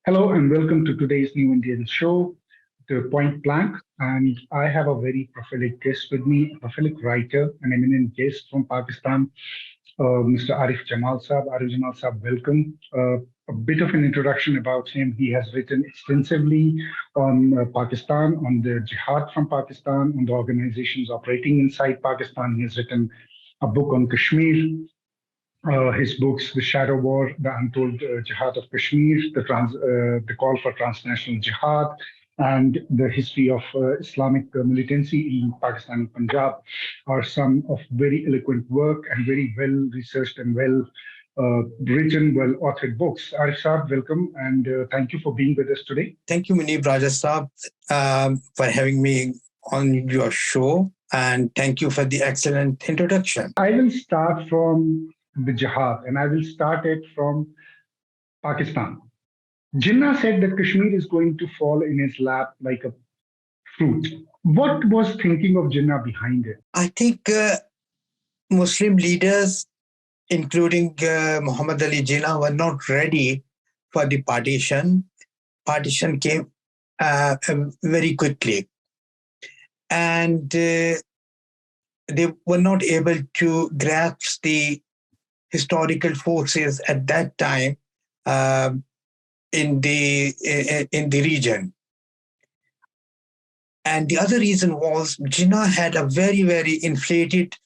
Hello and welcome to today's New Indian show, The Point Blank. And I have a very prolific guest with me, a prolific writer, an eminent guest from Pakistan, Mr. Arif Jamal Saab. Arif Jamal Saab, welcome. A bit of an introduction about him. He has written extensively on Pakistan, on the jihad from Pakistan, on the organizations operating inside Pakistan. He has written a book on Kashmir, his books, The Shadow War, The Untold Jihad of Kashmir, the Call for Transnational Jihad, and the history of Islamic militancy in Pakistan and Punjab are some of very eloquent work and very well researched and well written, well authored books. Arif Saab, welcome and thank you for being with us today. Thank you, Muneeb Rajasab, for having me on your show. And thank you for the excellent introduction. I will start from the jihad and I will start it from Pakistan. Jinnah said that Kashmir is going to fall in his lap like a fruit. What was thinking of Jinnah behind it? I think Muslim leaders, including Muhammad Ali Jinnah, were not ready for the partition. Partition came very quickly. And they were not able to grasp the historical forces at that time in the region. And the other reason was Jinnah had a very, very inflated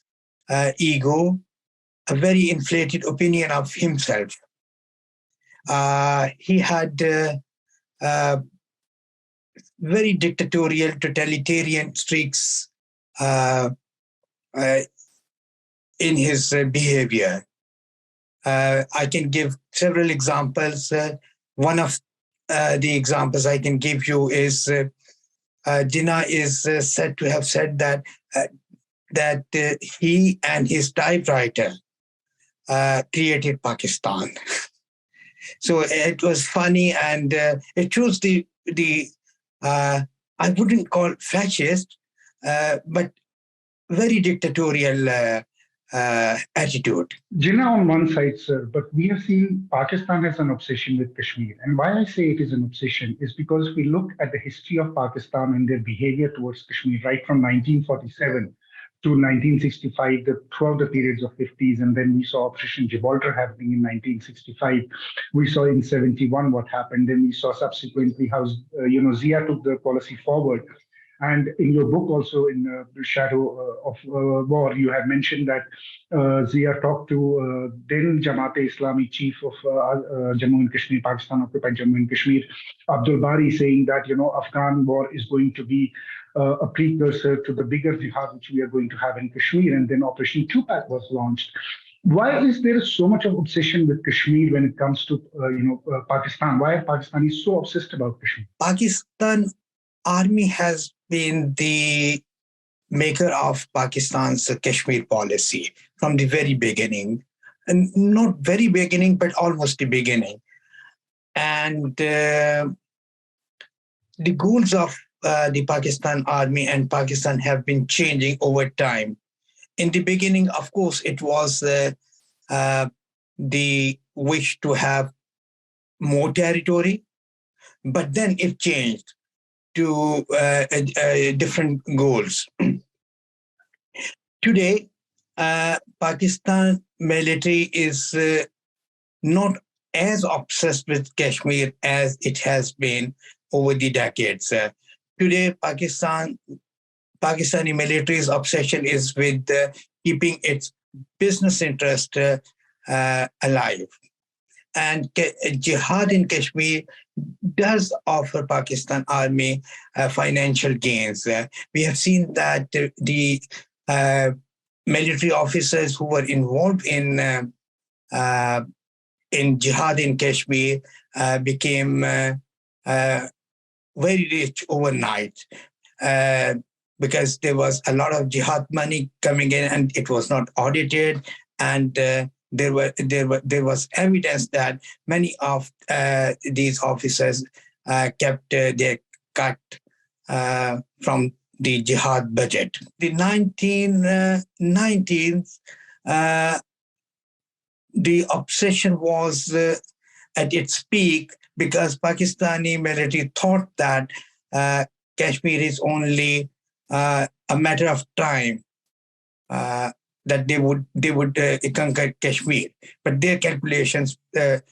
ego, a very inflated opinion of himself. He had very dictatorial, totalitarian streaks in his behavior. I can give several examples. One of the examples I can give you is Jinnah is said to have said that he and his typewriter created Pakistan. So it was funny, and it shows the I wouldn't call fascist, but very dictatorial attitude. Jinnah on one side, sir, but we have seen Pakistan has an obsession with Kashmir. And why I say it is an obsession is because we look at the history of Pakistan and their behavior towards Kashmir right from 1947 to 1965, throughout the periods of 50s. And then we saw Operation Gibraltar happening in 1965. We saw in 71 what happened. Then we saw subsequently how, Zia took the policy forward. And in your book, also in The Shadow of War, you have mentioned that Zia talked to then Jamaat-e-Islami chief of Jammu and Kashmir, Pakistan occupied Jammu and Kashmir, Abdul Bari, saying that, Afghan war is going to be a precursor to the bigger jihad which we are going to have in Kashmir. And then Operation Tupac was launched. Why is there so much of obsession with Kashmir when it comes to, Pakistan? Why are Pakistanis so obsessed about Kashmir? Pakistan Army has been the maker of Pakistan's Kashmir policy from the very beginning. And not very beginning, but almost the beginning. And the goals of the Pakistan Army and Pakistan have been changing over time. In the beginning, of course, it was the wish to have more territory, but then it changed to different goals. Today, Pakistan military is not as obsessed with Kashmir as it has been over the decades. Today, Pakistani military's obsession is with keeping its business interest alive. And jihad in Kashmir does offer Pakistan Army financial gains. We have seen that the military officers who were involved in jihad in Kashmir became very rich overnight because there was a lot of jihad money coming in and it was not audited, and there was evidence that many of these officers kept their cut from the jihad budget. The 1990s, the obsession was at its peak because Pakistani military thought that Kashmir is only a matter of time that they would conquer Kashmir, but their calculations were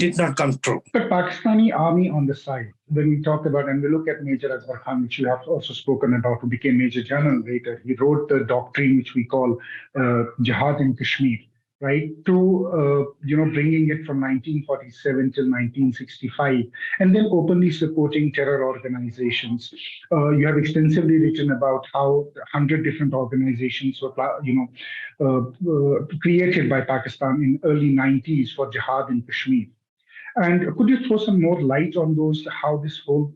did not come true. But Pakistani army on the side, when we talk about, and we look at Major Akbar Khan, which you have also spoken about, who became Major General later, he wrote the doctrine which we call Jihad in Kashmir, right? To bringing it from 1947 till 1965, and then openly supporting terror organizations. You have extensively written about how 100 different organizations were, created by Pakistan in early 90s for jihad in Kashmir. And could you throw some more light on those, how this whole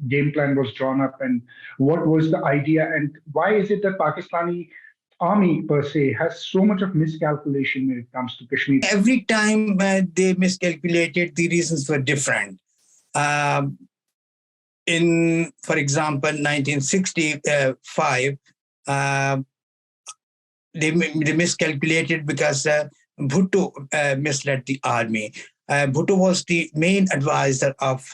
game plan was drawn up and what was the idea and why is it that Pakistani army per se has so much of miscalculation when it comes to Kashmir? Every time they miscalculated, the reasons were different. For example, 1965, they miscalculated because Bhutto misled the army. Bhutto was the main advisor of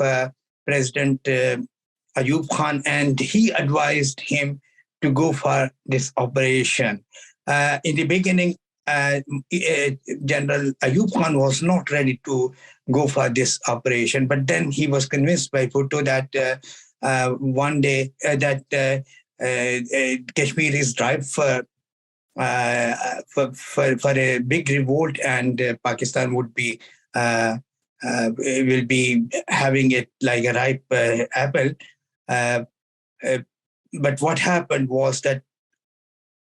President Ayub Khan, and he advised him to go for this operation. In the beginning, General Ayub Khan was not ready to go for this operation, but then he was convinced by Bhutto that one day that Kashmir is ripe for a big revolt, and Pakistan would be will be having it like a ripe apple. But what happened was that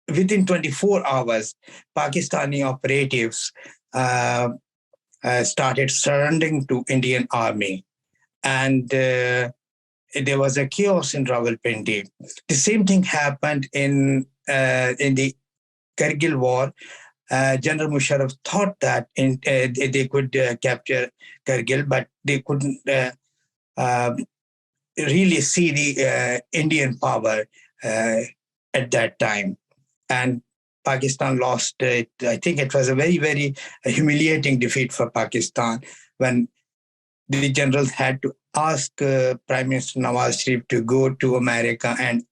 within 24 hours, Pakistani operatives started surrendering to Indian army, and there was a chaos in Rawalpindi. The same thing happened in the Kargil War. General Musharraf thought that they could capture Kargil, but they couldn't really see the Indian power at that time. And Pakistan lost it. I think it was a very, very humiliating defeat for Pakistan when the generals had to ask Prime Minister Nawaz Sharif to go to America and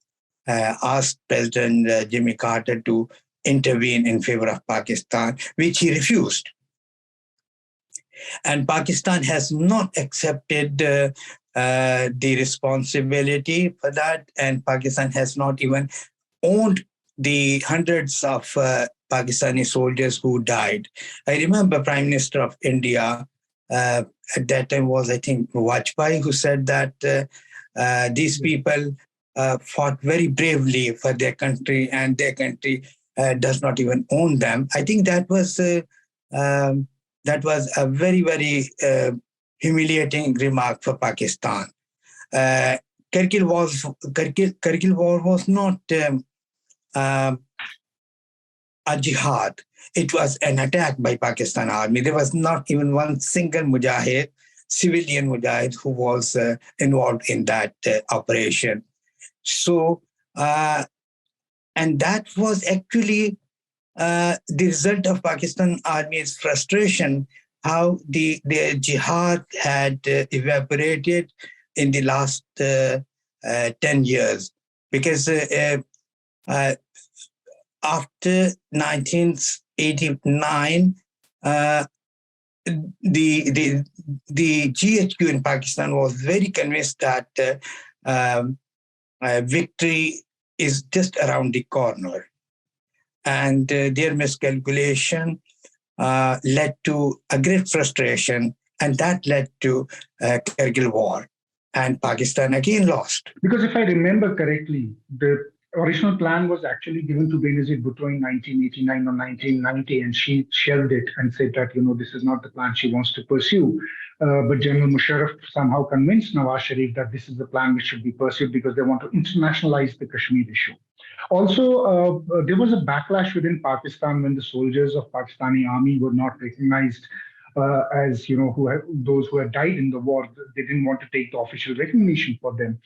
ask President Jimmy Carter to intervene in favor of Pakistan, which he refused. And Pakistan has not accepted the responsibility for that, and Pakistan has not even owned the hundreds of Pakistani soldiers who died. I remember Prime Minister of India at that time was, I think, Vajpayee, who said that these people fought very bravely for their country, and their country does not even own them. I think that was a very, very humiliating remark for Pakistan. Kargil War was not a jihad. It was an attack by Pakistan army. There was not even one single mujahid, civilian mujahid, who was involved in that operation. So, and that was actually the result of Pakistan Army's frustration, how the jihad had evaporated in the last 10 years. Because after 1989, the GHQ in Pakistan was very convinced that victory is just around the corner. And their miscalculation led to a great frustration, and that led to Kargil War. And Pakistan again lost. Because if I remember correctly, the original plan was actually given to Benazir Bhutto in 1989 or 1990, and she shelved it and said that, this is not the plan she wants to pursue. But General Musharraf somehow convinced Nawaz Sharif that this is the plan which should be pursued because they want to internationalize the Kashmir issue. Also, there was a backlash within Pakistan when the soldiers of Pakistani army were not recognized as those who had died in the war. They didn't want to take the official recognition for them.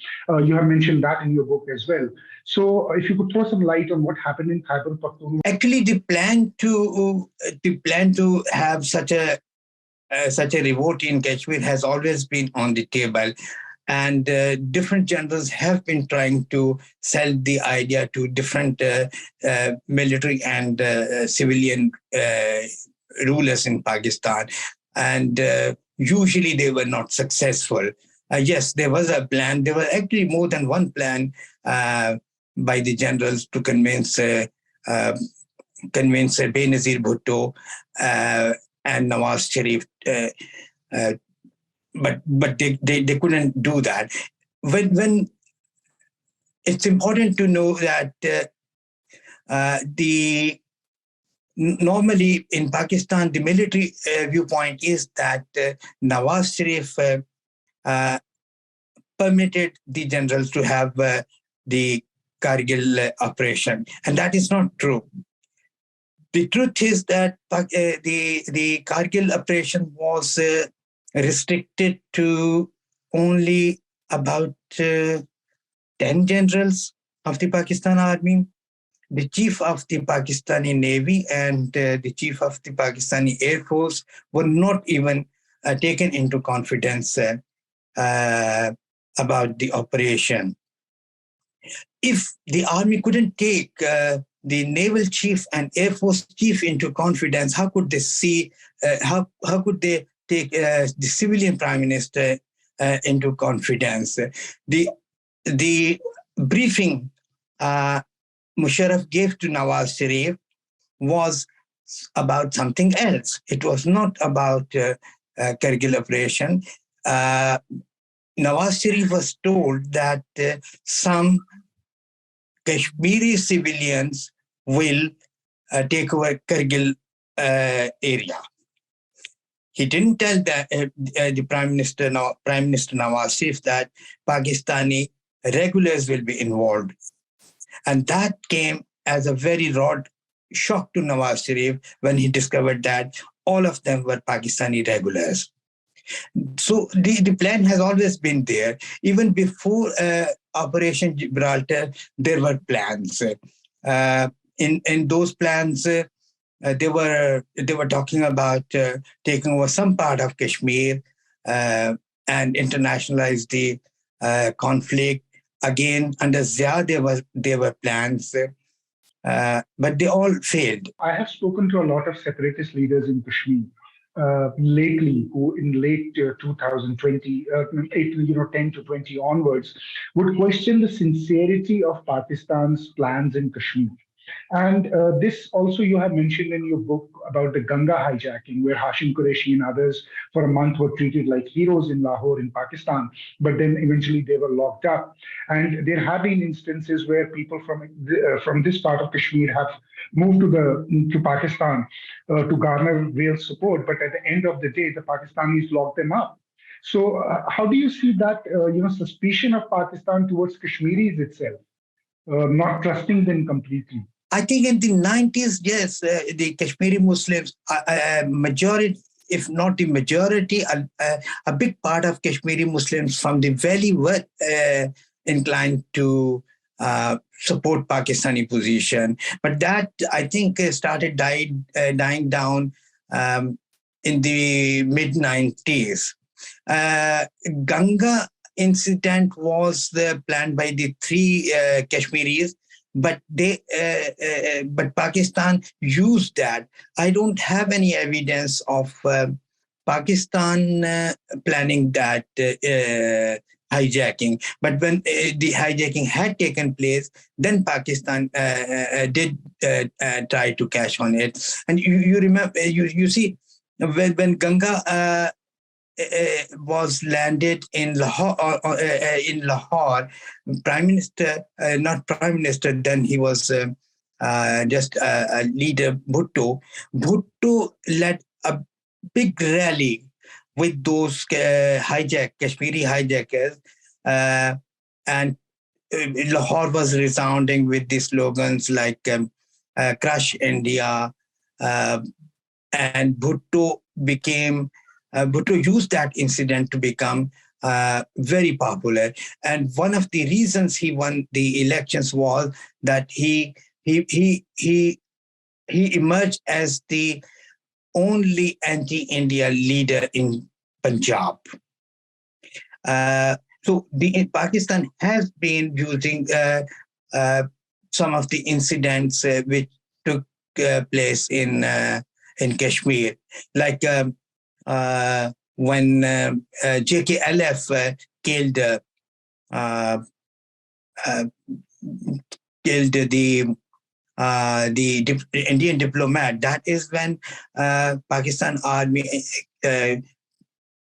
You have mentioned that in your book as well. So, if you could throw some light on what happened in Khyber Pakhtunkhwa. Actually, the plan to have such a revolt in Kashmir has always been on the table. And different generals have been trying to sell the idea to different military and civilian rulers in Pakistan. And usually they were not successful. Yes, there was a plan. There were actually more than one plan by the generals to convince Benazir Bhutto and Nawaz Sharif, but they couldn't do that. When it's important to know that normally in Pakistan, the military viewpoint is that Nawaz Sharif permitted the generals to have the Kargil operation, and that is not true. The truth is that the Kargil operation was restricted to only about 10 generals of the Pakistan Army, the chief of the Pakistani Navy and the chief of the Pakistani Air Force were not even taken into confidence about the operation. If the army couldn't take the naval chief and air force chief into confidence, how could they see? How could they take the civilian prime minister into confidence? The briefing Musharraf gave to Nawaz Sharif was about something else. It was not about Kargil operation. Nawaz Sharif was told that some Kashmiri civilians will take over Kargil area. He didn't tell the Prime Minister Nawaz Sharif that Pakistani regulars will be involved. And that came as a very broad shock to Nawaz Sharif when he discovered that all of them were Pakistani regulars. So the plan has always been there. Even before Operation Gibraltar, there were plans. In those plans, they were talking about taking over some part of Kashmir and internationalize the conflict. Again, under Zia, there were plans, but they all failed. I have spoken to a lot of separatist leaders in Kashmir lately, who in late 2020, 10 to 20 onwards, would question the sincerity of Pakistan's plans in Kashmir. And this also you have mentioned in your book about the Ganga hijacking, where Hashim Qureshi and others for a month were treated like heroes in Lahore in Pakistan, but then eventually they were locked up. And there have been instances where people from this part of Kashmir have moved to Pakistan to garner real support, but at the end of the day, the Pakistanis locked them up. So, how do you see that suspicion of Pakistan towards Kashmiris itself, not trusting them completely? I think in the 90s, yes, the Kashmiri Muslims, majority, if not the majority, a big part of Kashmiri Muslims from the valley were inclined to support Pakistani position. But that, I think, started dying down in the mid-90s. Ganga incident was planned by the three Kashmiris, but Pakistan used that. I don't have any evidence of Pakistan planning that hijacking. But when the hijacking had taken place, then Pakistan did try to cash on it. And you remember, you see, when Ganga was landed in Lahore, Prime Minister, not Prime Minister, then he was just a leader, Bhutto. Bhutto led a big rally with those Kashmiri hijackers, and Lahore was resounding with the slogans like "Crush India," and Bhutto became, Bhutto used that incident to become very popular. And one of the reasons he won the elections was that he emerged as the only anti-India leader in Punjab. So Pakistan has been using some of the incidents which took place in Kashmir, like when JKLF killed the Indian diplomat. That is when Pakistan army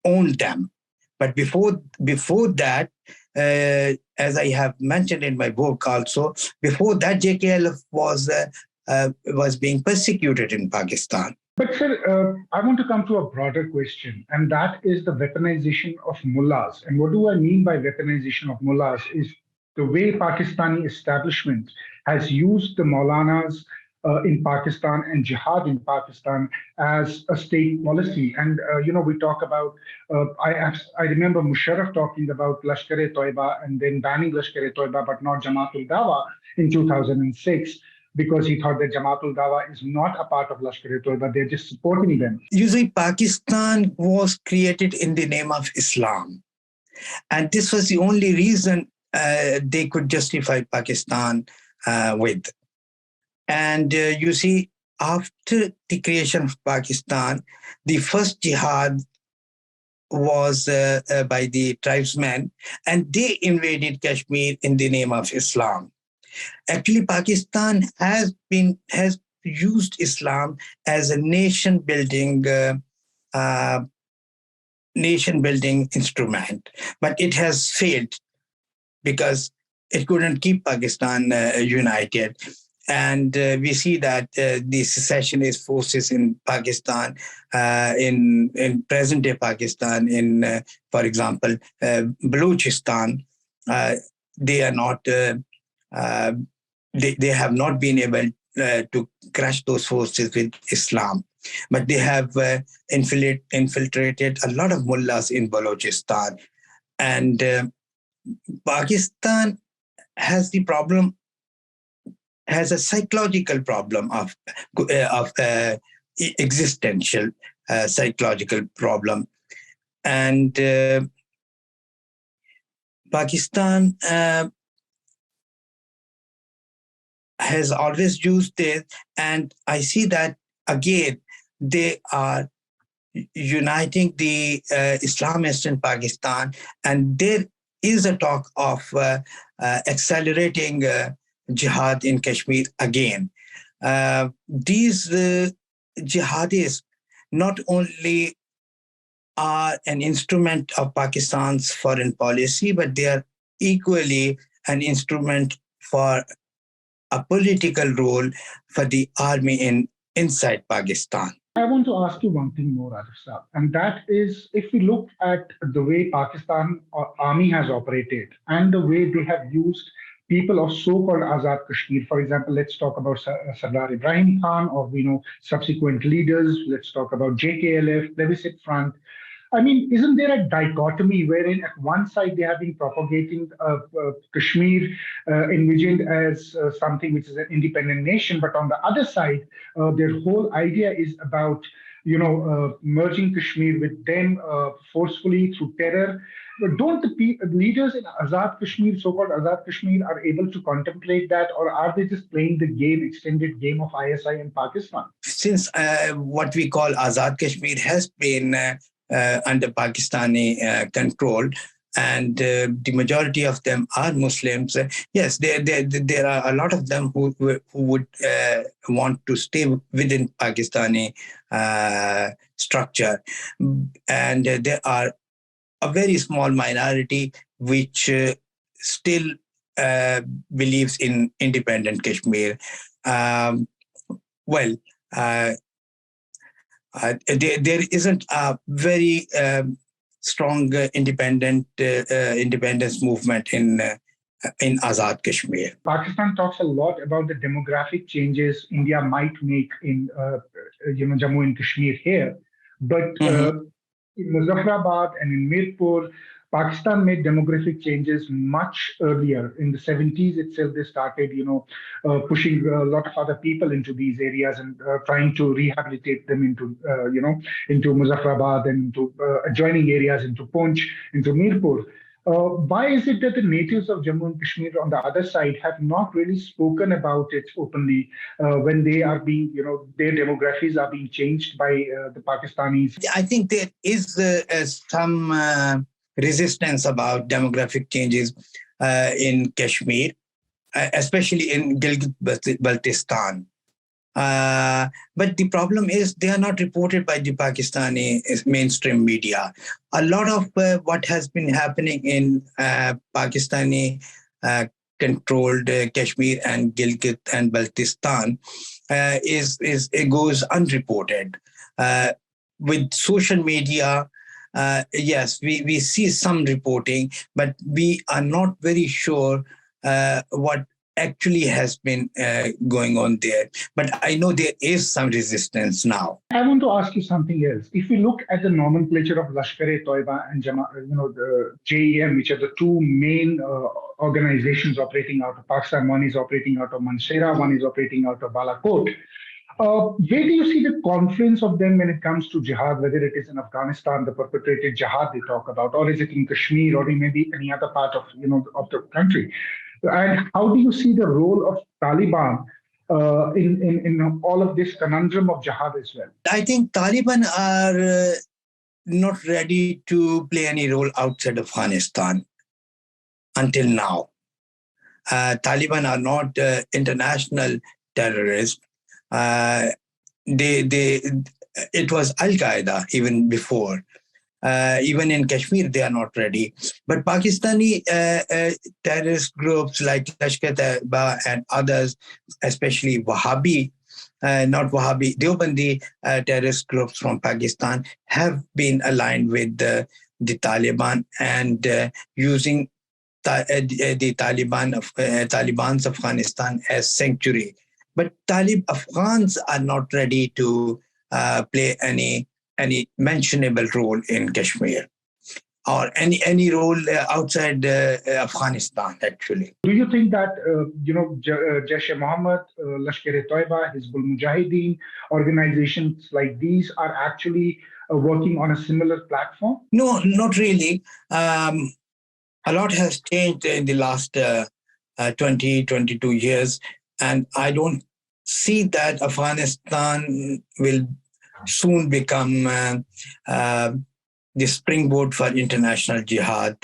owned them. But before that, as I have mentioned in my book also, before that JKLF was being persecuted in Pakistan. But sir, I want to come to a broader question, and that is the weaponization of mullahs. And what do I mean by weaponization of mullahs is the way Pakistani establishment has used the Maulanas in Pakistan and jihad in Pakistan as a state policy. And, we talk about, I remember Musharraf talking about Lashkar-e-Toiba and then banning Lashkar-e-Toiba, but not Jamaatul Dawa in 2006. Because he thought that Jamaatul Dawa is not a part of Lashkar-e-Toiba, they're just supporting them. Usually Pakistan was created in the name of Islam. And this was the only reason they could justify Pakistan with. And you see, after the creation of Pakistan, the first jihad was by the tribesmen, and they invaded Kashmir in the name of Islam. Actually, Pakistan has used Islam as a nation building instrument, but it has failed because it couldn't keep Pakistan united. And we see that the secessionist forces in Pakistan, in present-day Pakistan, in, for example, Balochistan, they are not. They have not been able to crush those forces with Islam, but they have infiltrated a lot of mullahs in Balochistan, and Pakistan has a psychological problem of existential psychological problem, and Pakistan has always used this, and I see that again they are uniting the Islamists in Pakistan, and there is a talk of accelerating jihad in Kashmir again. These jihadis not only are an instrument of Pakistan's foreign policy, but they are equally an instrument for a political role for the army inside Pakistan. I want to ask you one thing more, Arif Saab, and that is if we look at the way Pakistan army has operated and the way they have used people of so-called Azad Kashmir, for example, let's talk about Sardar Ibrahim Khan or subsequent leaders. Let's talk about JKLF, Plebiscite Front. I mean, isn't there a dichotomy wherein at one side they have been propagating Kashmir envisioned as something which is an independent nation, but on the other side, their whole idea is about merging Kashmir with them forcefully through terror. But don't the leaders in Azad Kashmir, so-called Azad Kashmir, are able to contemplate that, or are they just playing the game, extended game of ISI in Pakistan? Since what we call Azad Kashmir has been under Pakistani control, and the majority of them are Muslims. Yes, there are a lot of them who would want to stay within Pakistani structure, and there are a very small minority which still believes in independent Kashmir. There isn't a very strong independence movement in Azad Kashmir. Pakistan talks a lot about the demographic changes India might make in Jammu and Kashmir here. But in Muzaffarabad and in Mirpur, Pakistan made demographic changes much earlier. In the 70s itself, they started, pushing a lot of other people into these areas and trying to rehabilitate them into Muzaffarabad and into adjoining areas, into Poonch, into Mirpur. Why is it that the natives of Jammu and Kashmir on the other side have not really spoken about it openly when they are being, their demographics are being changed by the Pakistanis? I think there is some resistance about demographic changes in Kashmir, especially in Gilgit-Baltistan. But the problem is they are not reported by the Pakistani mainstream media. A lot of what has been happening in Pakistani controlled Kashmir and Gilgit and Baltistan it goes unreported. With social media, yes, we see some reporting, but we are not very sure what actually has been going on there. But I know there is some resistance now. I want to ask you something else. If we look at the nomenclature of Lashkar-e-Toiba and the JEM, which are the two main organizations operating out of Pakistan, one is operating out of Mansehra, one is operating out of Balakot. Where do you see the confluence of them when it comes to jihad, whether it is in Afghanistan, the perpetrated jihad they talk about, or is it in Kashmir, or maybe any other part of the country? And how do you see the role of Taliban in all of this conundrum of jihad as well? I think Taliban are not ready to play any role outside Afghanistan until now. Taliban are not international terrorists. It was Al-Qaeda even before. Even in Kashmir, they are not ready. But Pakistani terrorist groups like Lashkar-e-Taiba and others, especially Wahhabi, Deobandi terrorist groups from Pakistan have been aligned with the Taliban and using the Taliban's Afghanistan as sanctuary. But Afghans are not ready to play any mentionable role in Kashmir or any role outside Afghanistan, actually. Do you think that, Jaish-e-Mohammed, Lashkar-e-Toiba, Hizbul Mujahideen, organizations like these are actually working on a similar platform? No, not really. A lot has changed in the last 22 years, and I don't see that Afghanistan will soon become the springboard for international jihad.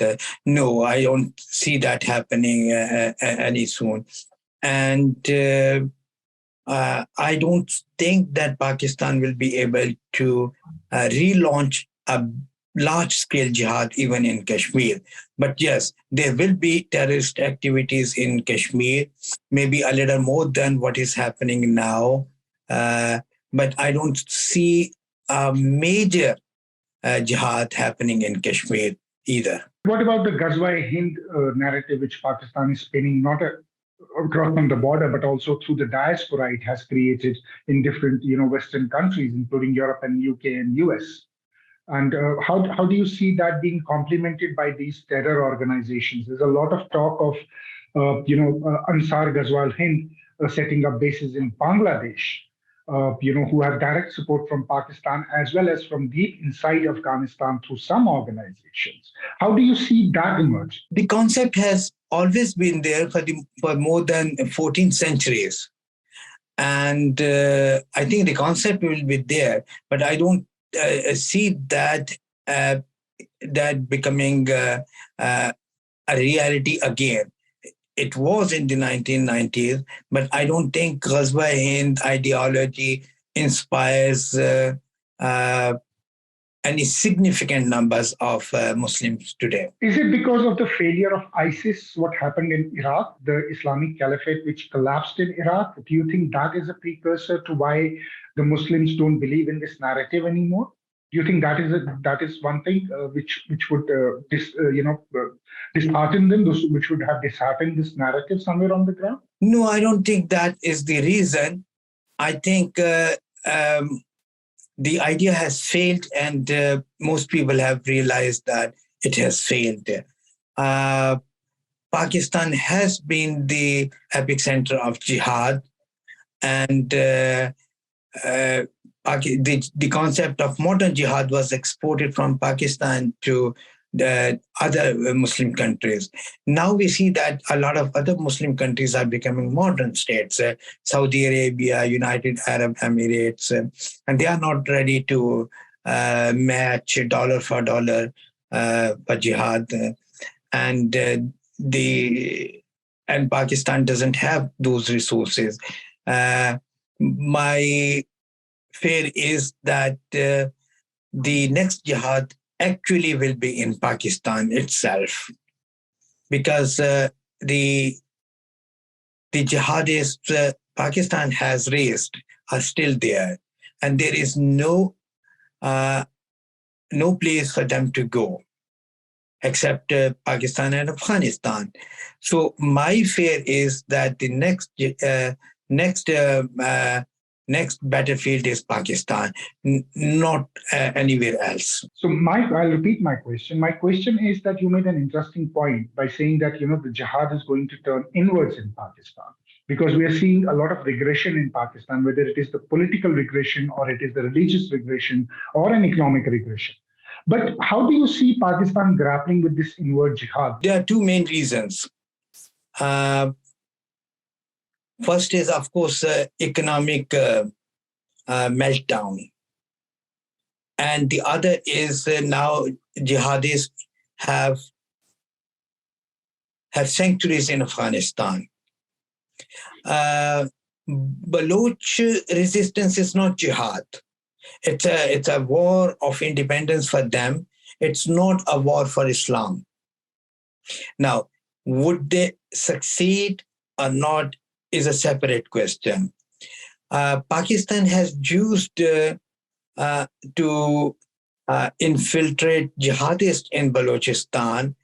No, I don't see that happening any soon. And I don't think that Pakistan will be able to relaunch a large-scale jihad even in Kashmir. But yes, there will be terrorist activities in Kashmir, maybe a little more than what is happening now. But I don't see a major jihad happening in Kashmir either. What about the Ghazwa-e-Hind narrative, which Pakistan is spinning not across from the border, but also through the diaspora it has created in different, Western countries, including Europe and UK and US? And how do you see that being complemented by these terror organizations? There's a lot of talk of, Ansar Ghazwa-e-Hind setting up bases in Bangladesh. Who have direct support from Pakistan as well as from deep inside Afghanistan through some organizations. How do you see that emerge? The concept has always been there for more than 14 centuries. And I think the concept will be there, but I don't see that becoming a reality again. It was in the 1990s, but I don't think Ghazwa-e-Hind ideology inspires any significant numbers of Muslims today. Is it because of the failure of ISIS, what happened in Iraq, the Islamic Caliphate, which collapsed in Iraq? Do you think that is a precursor to why the Muslims don't believe in this narrative anymore? Do you think that is one thing which would dishearten them, which would have disheartened this narrative somewhere on the ground? No, I don't think that is the reason. I think the idea has failed, and most people have realized that it has failed. Uh, Pakistan has been the epicenter of jihad, and the concept of modern jihad was exported from Pakistan to the other Muslim countries. Now we see that a lot of other Muslim countries are becoming modern states, Saudi Arabia, United Arab Emirates, and they are not ready to match dollar for dollar for jihad. And the and Pakistan doesn't have those resources. My fear is that the next jihad actually will be in Pakistan itself, because the jihadists Pakistan has raised are still there, and there is no place for them to go except Pakistan and Afghanistan. So my fear is that the next battlefield is Pakistan, not anywhere else. So I'll repeat my question. My question is that you made an interesting point by saying that, the jihad is going to turn inwards in Pakistan, because we are seeing a lot of regression in Pakistan, whether it is the political regression or it is the religious regression or an economic regression. But how do you see Pakistan grappling with this inward jihad? There are two main reasons. First is, of course, economic meltdown. And the other is now jihadists have sanctuaries in Afghanistan. Baloch resistance is not jihad. It's a war of independence for them. It's not a war for Islam. Now, would they succeed or not is a separate question. Pakistan has used to infiltrate jihadists in Balochistan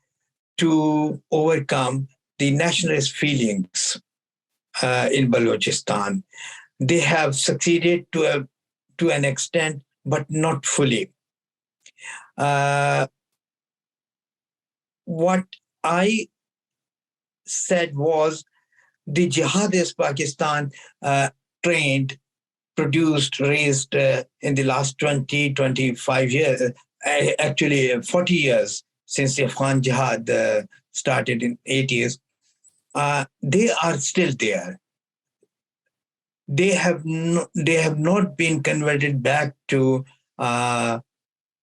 to overcome the nationalist feelings in Balochistan. They have succeeded to an extent, but not fully. What I said was the jihadists Pakistan trained, produced, raised in the last 20, 25 years, actually 40 years since the Afghan jihad started in 80s, they are still there. They have not been converted back to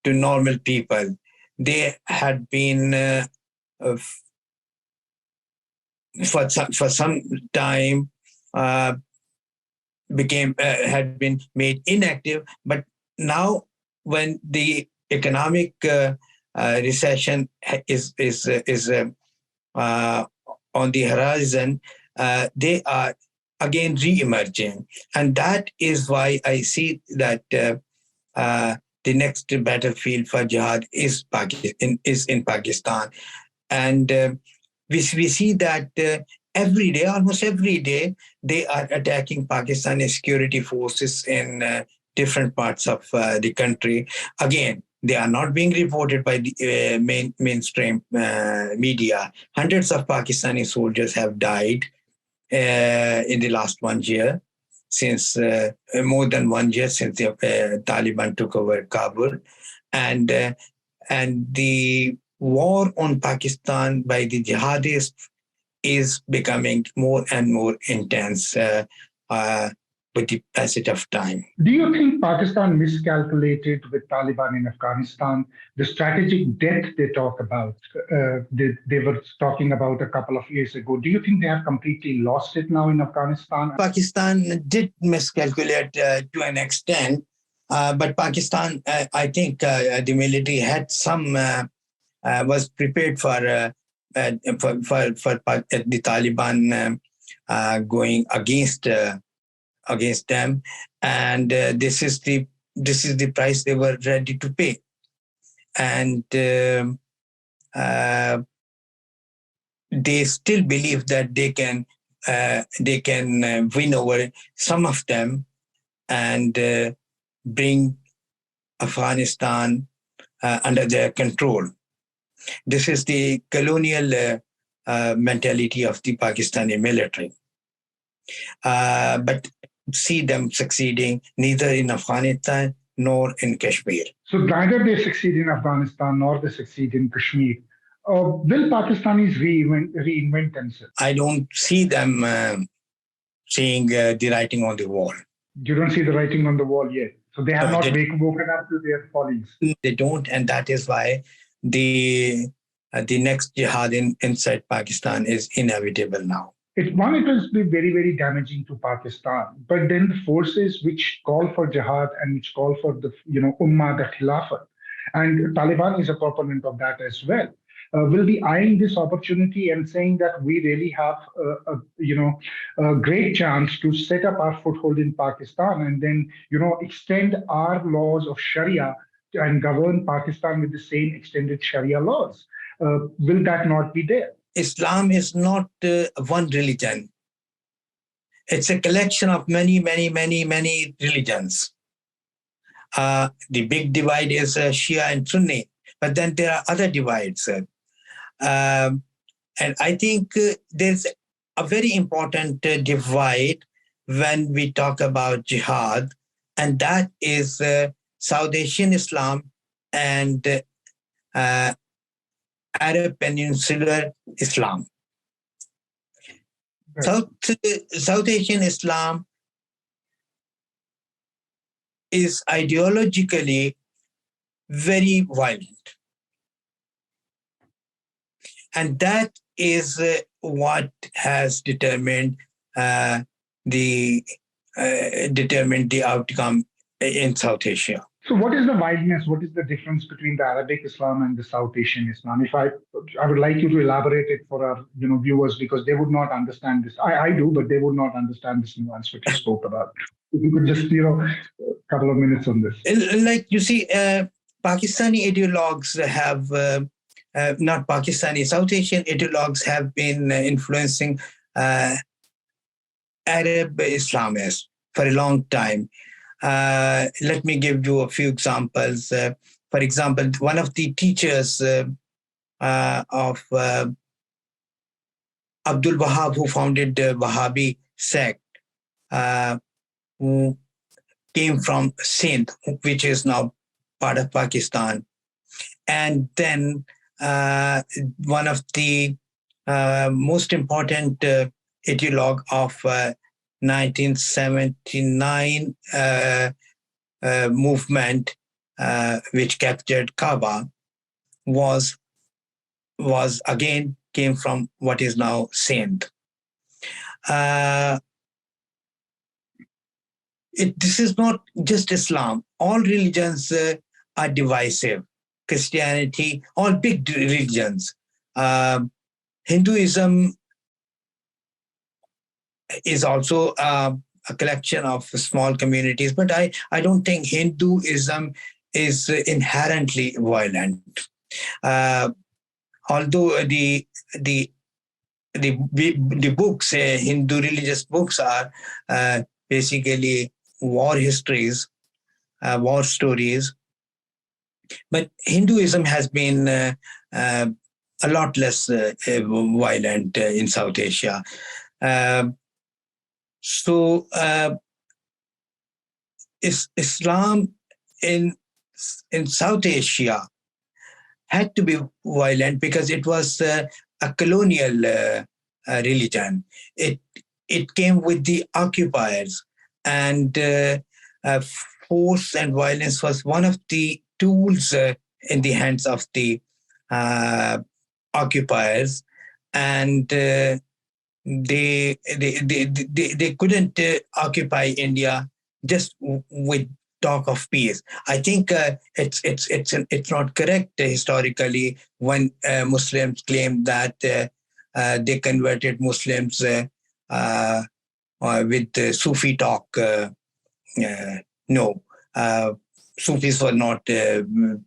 normal people. They had been for some time had been made inactive, but now when the economic recession is on the horizon, they are again re-emerging, and that is why I see that the next battlefield for jihad is in Pakistan, and we see that every day, almost every day, they are attacking Pakistani security forces in different parts of the country. Again, they are not being reported by the mainstream media. Hundreds of Pakistani soldiers have died in the last 1 year, since more than 1 year since the Taliban took over Kabul, and the war on Pakistan by the jihadists is becoming more and more intense with the passage of time. Do you think Pakistan miscalculated with Taliban in Afghanistan? The strategic death they talk about, they were talking about a couple of years ago. Do you think they have completely lost it now in Afghanistan? Pakistan did miscalculate to an extent, but Pakistan, I think the military had some, was prepared for the Taliban going against them, and this is the price they were ready to pay, and they still believe that they can win over some of them and bring Afghanistan under their control. This is the colonial mentality of the Pakistani military. But see them succeeding neither in Afghanistan nor in Kashmir. So neither they succeed in Afghanistan nor they succeed in Kashmir. Will Pakistanis reinvent themselves? I don't see them seeing the writing on the wall. You don't see the writing on the wall yet. So they have not woken up to their follies. They don't, and that is why the next jihad inside Pakistan is inevitable now. It will be very, very damaging to Pakistan. But then the forces which call for jihad and which call for the ummah, the khilafat, and Taliban is a proponent of that as well, will be eyeing this opportunity and saying that we really have a great chance to set up our foothold in Pakistan and then extend our laws of Sharia and govern Pakistan with the same extended Sharia laws. Will that not be there? Islam is not one religion. It's a collection of many, many, many, many religions. The big divide is Shia and Sunni, but then there are other divides. And I think there's a very important divide when we talk about jihad, and that is South Asian Islam and Arab Peninsular Islam. Right. South Asian Islam is ideologically very violent. And that is what has determined the outcome in South Asia. So what is the wideness? What is the difference between the Arabic Islam and the South Asian Islam? If I would like you to elaborate it for our viewers, because they would not understand this. I do, but they would not understand this nuance which you spoke about. If you could just a couple of minutes on this. Like you see, Pakistani ideologues have not Pakistani, South Asian ideologues have been influencing Arab Islamists for a long time. Let me give you a few examples. For example, one of the teachers of Abdul Wahab, who founded the Wahhabi sect, who came from Sindh, which is now part of Pakistan. And then one of the most important ideologue of 1979 movement, which captured Kaaba, was again came from what is now Sindh. This is not just Islam. All religions are divisive. Christianity, all big religions. Hinduism is also a collection of small communities, but I don't think Hinduism is inherently violent. Although the books, Hindu religious books, are basically war histories, war stories, but Hinduism has been a lot less violent in South Asia. So Islam in South Asia had to be violent because it was a colonial religion. It came with the occupiers, and force and violence was one of the tools in the hands of the occupiers, and they couldn't occupy India just with talk of peace. I think it's not correct historically when Muslims claim that they converted Muslims with Sufi talk. No, Sufis were not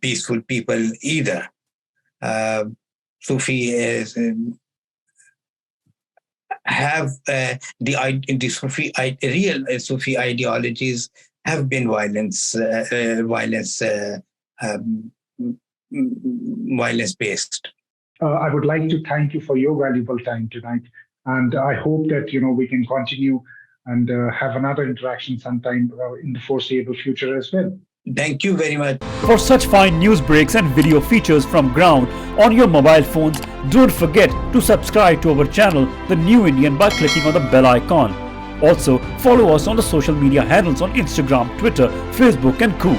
peaceful people either. Sufi is have the Sufi real Sufi ideologies have been violence based. I would like to thank you for your valuable time tonight, and I hope that we can continue and have another interaction sometime in the foreseeable future as well. Thank you very much. For such fine news breaks and video features from ground on your mobile phones, don't forget to subscribe to our channel, The New Indian, by clicking on the bell icon. Also, follow us on the social media handles on Instagram, Twitter, Facebook and Co.